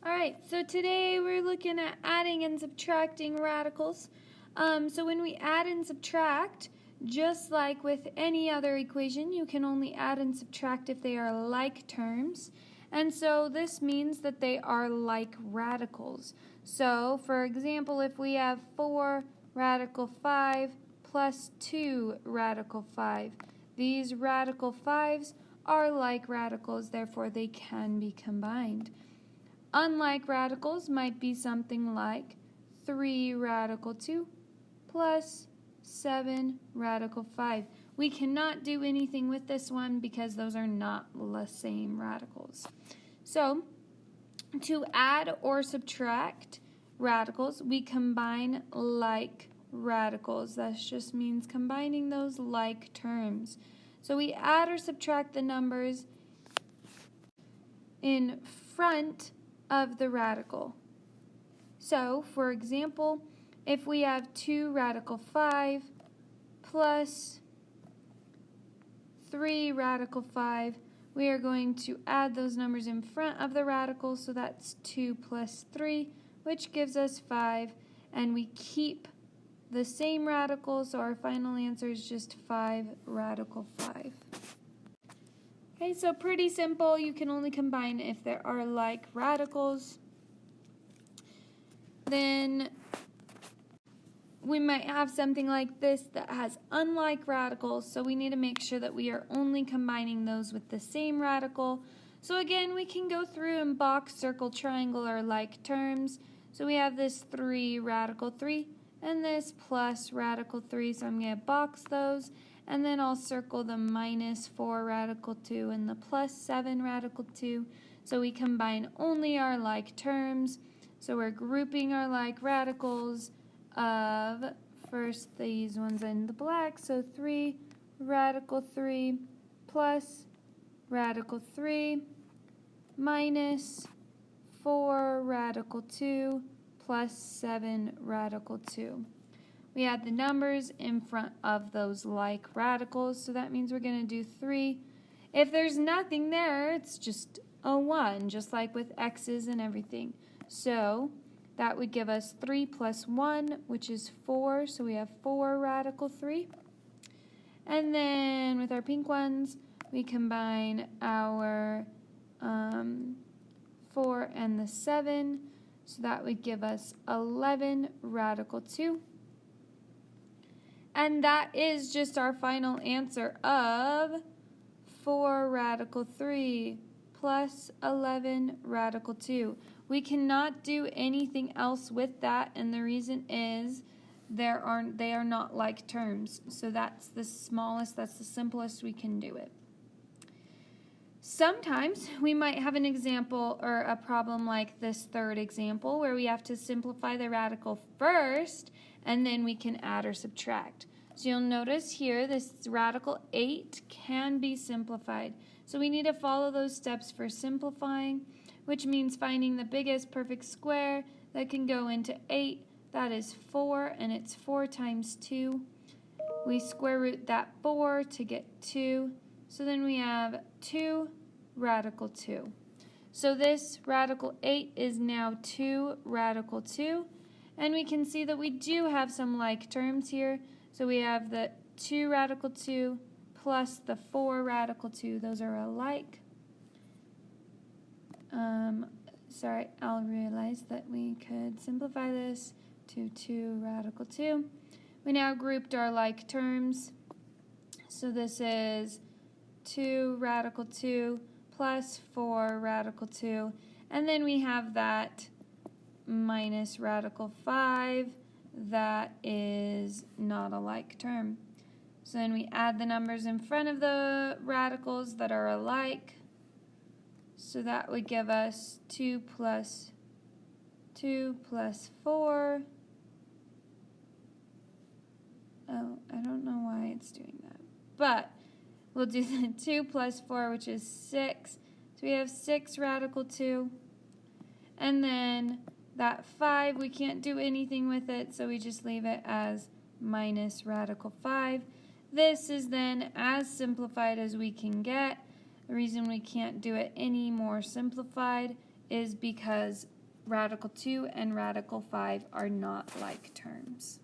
Alright, so today we're looking at adding and subtracting radicals. So when we add and subtract, just like with any other equation, you can only add and subtract if they are like terms. And so this means that they are like radicals. So, for example, if we have 4 radical 5 plus 2 radical 5, these radical 5s are like radicals, therefore they can be combined. Unlike radicals might be something like 3 radical 2 plus 7 radical 5. We cannot do anything with this one because those are not the same radicals. So, to add or subtract radicals, we combine like radicals. That just means combining those like terms. So we add or subtract the numbers in front of the radical. So, for example, if we have 2 radical 5 plus 3 radical 5, we are going to add those numbers in front of the radical, so that's 2 plus 3, which gives us 5, and we keep the same radical, so our final answer is just 5 radical 5. Okay, so pretty simple. You can only combine if there are like radicals. Then we might have something like this that has unlike radicals, so we need to make sure that we are only combining those with the same radical. So again, we can go through and box, circle, triangle, or like terms. So we have this 3 radical 3 and this plus radical 3, so I'm going to box those. And then I'll circle the minus 4 radical 2 and the plus 7 radical 2. So we combine only our like terms. So we're grouping our like radicals of first these ones in the black. So 3 radical 3 plus radical 3 minus 4 radical 2 plus 7 radical 2. We add the numbers in front of those like radicals, so that means we're going to do 3. If there's nothing there, it's just a 1, just like with x's and everything. So that would give us 3 plus 1, which is 4, so we have 4 radical 3. And then with our pink ones, we combine our 4 and the 7, so that would give us 11 radical 2. And that is just our final answer of 4 radical 3 plus 11 radical 2. We cannot do anything else with that, and the reason is they are not like terms. So that's the smallest, that's the simplest we can do it. Sometimes we might have an example or a problem like this third example where we have to simplify the radical first and then we can add or subtract. So you'll notice here this radical 8 can be simplified. So we need to follow those steps for simplifying, which means finding the biggest perfect square that can go into 8. That is 4, and it's 4 times 2. We square root that 4 to get 2. So then we have 2 radical 2. So this radical 8 is now 2 radical 2. And we can see that we do have some like terms here. So we have the 2 radical 2 plus the 4 radical 2. Those are alike. Sorry, I'll realize that we could simplify this to 2 radical 2. We now grouped our like terms. So this is 2 radical 2 plus 4 radical 2. And then we have that minus radical 5. That is not a like term. So then we add the numbers in front of the radicals that are alike. So that would give us 2 plus 4. Oh, I don't know why it's doing that. But we'll do the 2 plus 4, which is 6. So we have 6 radical 2. And then that 5, we can't do anything with it, so we just leave it as minus radical 5. This is then as simplified as we can get. The reason we can't do it any more simplified is because radical 2 and radical 5 are not like terms.